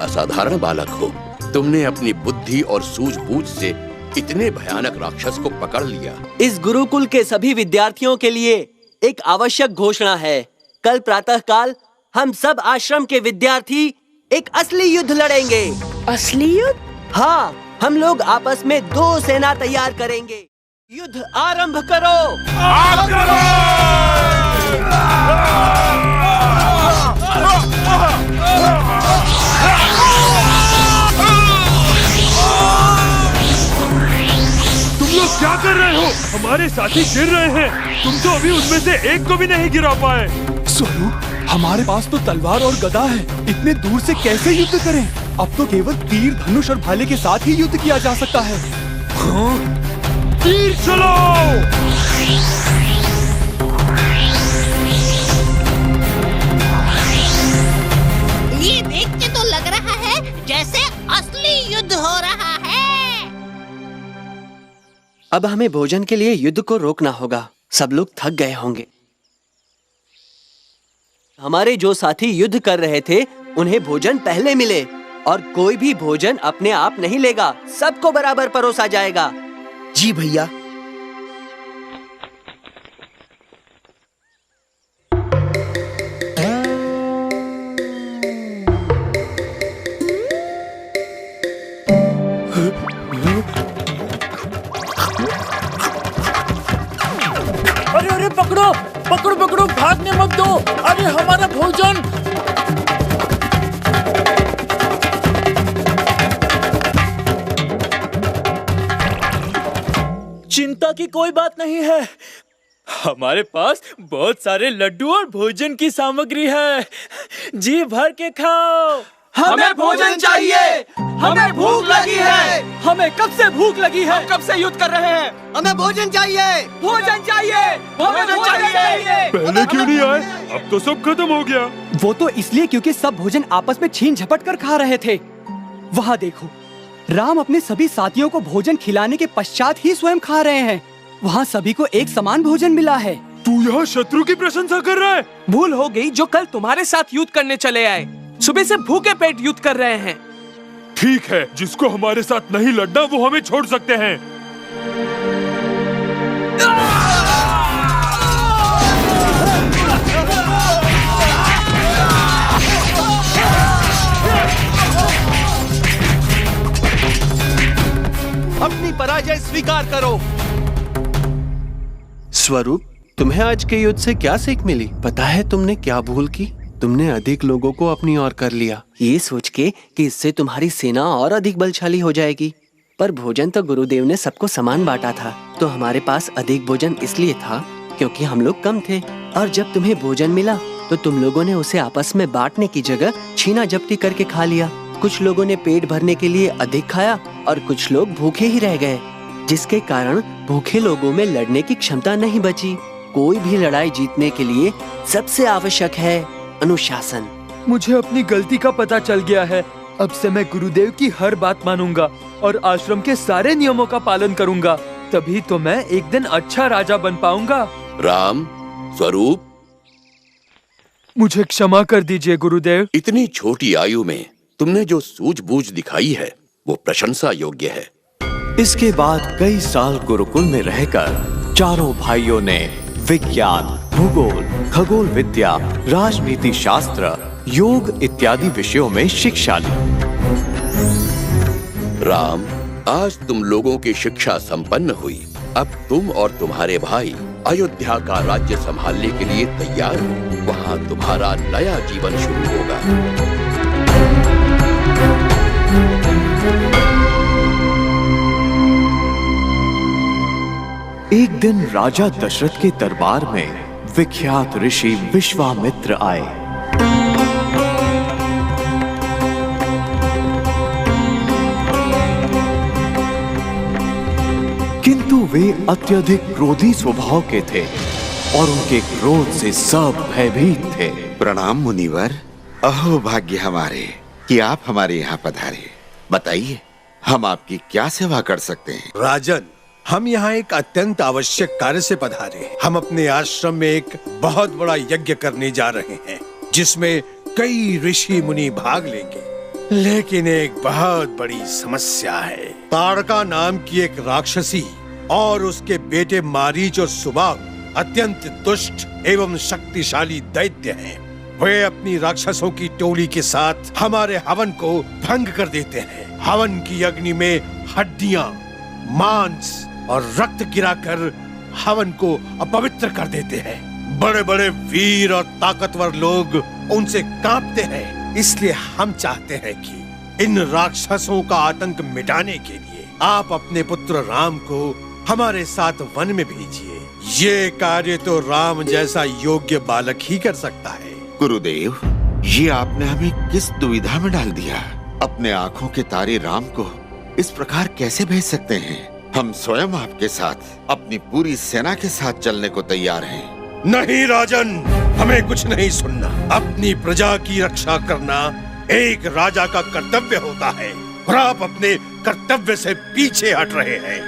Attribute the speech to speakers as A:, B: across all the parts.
A: असाधारण बालक हो। तुमने अपनी बुद्धि और सूझबूझ से इतने भयानक राक्षस को पकड़ लिया।
B: इस गुरुकुल के सभी विद्यार्थियों के लिए एक आवश्यक घोषणा है। कल प्रातःकाल हम सब आश्रम के विद्यार्थी एक असली युद्ध लड़ेंगे।
C: असली युद्ध?
B: हाँ, हम लोग आपस में 2 सेना तैयार करेंगे। युद्ध आरंभ करो।
D: क्या कर रहे हो? हमारे साथी गिर रहे हैं। तुम तो अभी उसमें से एक को भी नहीं गिरा पाए।
E: स्वरूप, हमारे पास तो तलवार और गदा है। इतने दूर से कैसे युद्ध करें? अब तो केवल तीर, धनुष और भाले के साथ ही युद्ध किया जा सकता है।
D: हाँ? तीर चलो।
C: ये देख के तो लग रहा है जैसे असली युद्ध हो रहा है।
B: अब हमें भोजन के लिए युद्ध को रोकना होगा। सब लोग थक गए होंगे। हमारे जो साथी युद्ध कर रहे थे उन्हें भोजन पहले मिले, और कोई भी भोजन अपने आप नहीं लेगा। सबको बराबर परोसा जाएगा।
F: जी भैया।
G: अरे पकड़ो पकड़ो पकड़ो, भागने मत दो। अरे हमारा भोजन। चिंता की कोई बात नहीं है, हमारे पास बहुत सारे लड्डू और भोजन की सामग्री है। जी भर के खाओ।
H: हमें भोजन चाहिए, हमें भूख लगी है।
G: हमें कब से भूख लगी है?
H: हम कब से युद्ध कर रहे हैं।
F: हमें भोजन चाहिए,
H: भोजन चाहिए, भोजन चाहिए।
D: पहले क्यों नहीं आए? अब तो सब खत्म हो गया।
E: वो तो इसलिए क्योंकि सब भोजन आपस में छीन झपट कर खा रहे थे। वहाँ देखो, राम अपने सभी साथियों को भोजन खिलाने के पश्चात ही स्वयं खा रहे हैं। वहाँ सभी को एक समान भोजन मिला है।
D: तू यहाँ शत्रु की प्रशंसा कर रहा है?
H: भूल हो गई, जो कल तुम्हारे साथ युद्ध करने चले आए, सुबह से भूखे पेट युद्ध कर रहे हैं।
D: ठीक है, जिसको हमारे साथ नहीं लड़ना वो हमें छोड़ सकते हैं।
F: अपनी पराजय स्वीकार करो।
I: स्वरूप, तुम्हें आज के युद्ध से क्या सीख मिली? पता है तुमने क्या भूल की? तुमने अधिक लोगों को अपनी ओर कर लिया,
B: ये सोच के कि इससे तुम्हारी सेना और अधिक बलशाली हो जाएगी। पर भोजन तो गुरुदेव ने सबको समान बांटा था, तो हमारे पास अधिक भोजन इसलिए था क्योंकि हम लोग कम थे। और जब तुम्हें भोजन मिला तो तुम लोगों ने उसे आपस में बांटने की जगह छीना झपटी करके खा लिया। कुछ लोगों ने पेट भरने के लिए अधिक खाया और कुछ लोग भूखे ही रह गए, जिसके कारण भूखे लोगों में लड़ने की क्षमता नहीं बची। कोई भी लड़ाई जीतने के लिए सबसे आवश्यक है अनुशासन।
G: मुझे अपनी गलती का पता चल गया है। अब से मैं गुरुदेव की हर बात मानूंगा और आश्रम के सारे नियमों का पालन करूंगा। तभी तो मैं एक दिन अच्छा राजा बन पाऊंगा।
A: राम, स्वरूप,
D: मुझे क्षमा कर दीजिए गुरुदेव।
A: इतनी छोटी आयु में तुमने जो सूझबूझ दिखाई है वो प्रशंसा योग्य है।
J: इसके बाद कई साल गुरुकुल में रहकर चारों भाइयों ने विज्ञान, भूगोल, खगोल विद्या, राजनीति शास्त्र, योग इत्यादि विषयों में शिक्षा ली।
A: राम, आज तुम लोगों की शिक्षा संपन्न हुई। अब तुम और तुम्हारे भाई अयोध्या का राज्य संभालने के लिए तैयार हो। वहाँ तुम्हारा नया जीवन शुरू होगा।
J: एक दिन राजा दशरथ के दरबार में विख्यात ऋषि विश्वामित्र आए। किंतु वे अत्यधिक क्रोधी स्वभाव के थे और उनके क्रोध से सब भयभीत थे।
K: प्रणाम मुनिवर। अहो भाग्य हमारे कि आप हमारे यहाँ पधारे। बताइए, हम आपकी क्या सेवा कर सकते हैं?
L: राजन, हम यहाँ एक अत्यंत आवश्यक कार्य से पधारे हैं। हम अपने आश्रम में एक बहुत बड़ा यज्ञ करने जा रहे हैं जिसमें कई ऋषि मुनि भाग लेंगे। लेकिन एक बहुत बड़ी समस्या है। ताड़का नाम की एक राक्षसी और उसके बेटे मारीच और सुबाहु अत्यंत दुष्ट एवं शक्तिशाली दैत्य हैं। वे अपनी राक्षसों की टोली के साथ हमारे हवन को भंग कर देते हैं। हवन की अग्नि में हड्डियां, मांस और रक्त गिराकर हवन को अपवित्र कर देते हैं। बड़े बड़े वीर और ताकतवर लोग उनसे कांपते हैं। इसलिए हम चाहते हैं कि इन राक्षसों का आतंक मिटाने के लिए आप अपने पुत्र राम को हमारे साथ वन में भेजिए। ये कार्य तो राम जैसा योग्य बालक ही कर सकता है।
K: गुरुदेव, ये आपने हमें किस दुविधा में डाल दिया? अपने आंखों के तारे राम को इस प्रकार कैसे भेज सकते हैं? हम स्वयं आपके साथ अपनी पूरी सेना के साथ चलने को तैयार हैं।
L: नहीं राजन, हमें कुछ नहीं सुनना। अपनी प्रजा की रक्षा करना एक राजा का कर्तव्य होता है और आप अपने कर्तव्य से पीछे हट रहे हैं।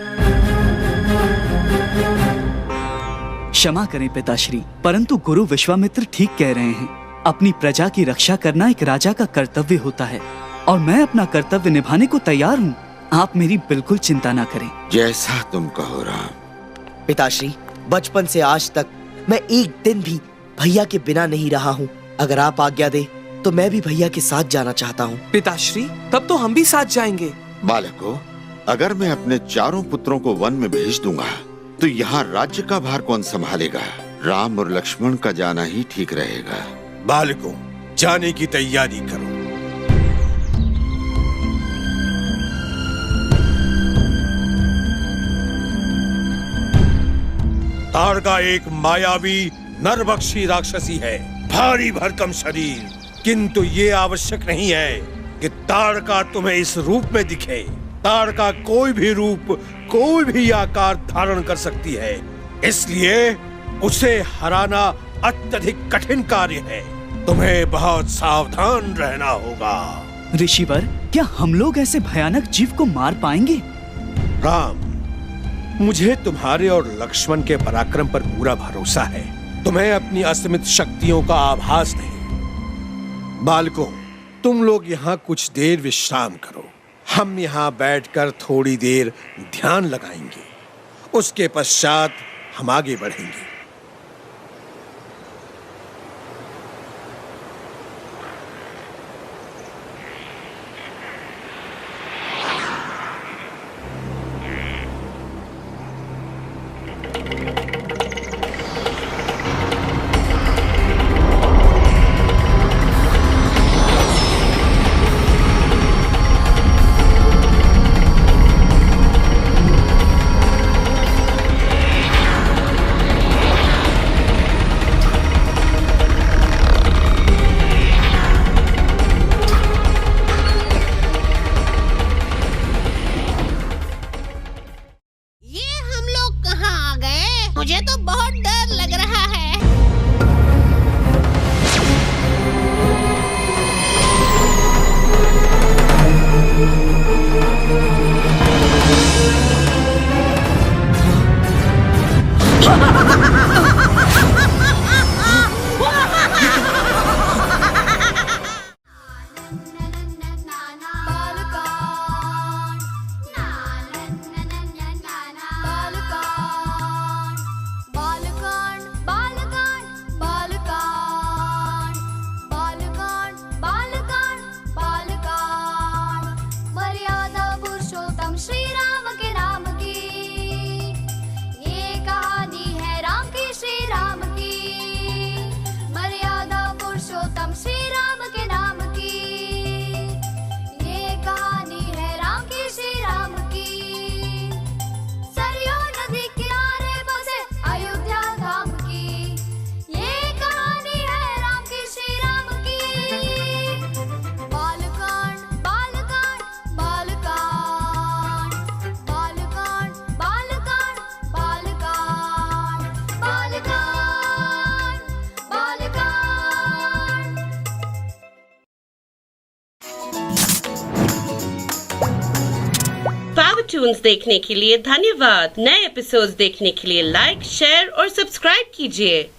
E: क्षमा करें पिताश्री, परंतु गुरु विश्वामित्र ठीक कह रहे हैं। अपनी प्रजा की रक्षा करना एक राजा का कर्तव्य होता है और मैं अपना कर्तव्य निभाने को तैयार हूँ। आप मेरी बिल्कुल चिंता ना करें।
K: जैसा तुम कहो राम।
F: पिताश्री, बचपन से आज तक मैं एक दिन भी भैया के बिना नहीं रहा हूँ। अगर आप आज्ञा दे तो मैं भी भैया के साथ जाना चाहता हूँ।
H: पिताश्री, तब तो हम भी साथ जाएंगे।
K: बालकों, अगर मैं अपने चारों पुत्रों को वन में भेज दूंगा तो यहाँ राज्य का भार कौन संभालेगा? राम और लक्ष्मण का जाना ही ठीक रहेगा।
L: बालकों, जाने की तैयारी करो। ताड़का एक मायावी नरभक्षी राक्षसी है, भारी भरकम शरीर। किंतु ये आवश्यक नहीं है कि ताड़का तुम्हें इस रूप में दिखे। ताड़का कोई भी रूप, कोई भी आकार धारण कर सकती है। इसलिए उसे हराना अत्यधिक कठिन कार्य है। तुम्हें बहुत सावधान रहना होगा।
E: ऋषिवर, क्या हम लोग ऐसे भयानक जीव को मार पाएंगे?
L: राम, मुझे तुम्हारे और लक्ष्मण के पराक्रम पर पूरा भरोसा है। तुम्हें अपनी असीमित शक्तियों का आभास नहीं। बालकों, तुम लोग यहाँ कुछ देर विश्राम करो। हम यहाँ बैठकर थोड़ी देर ध्यान लगाएंगे। उसके पश्चात हम आगे बढ़ेंगे।
M: कार्टून्स देखने के लिए धन्यवाद। नए एपिसोड्स देखने के लिए लाइक, शेयर और सब्सक्राइब कीजिए।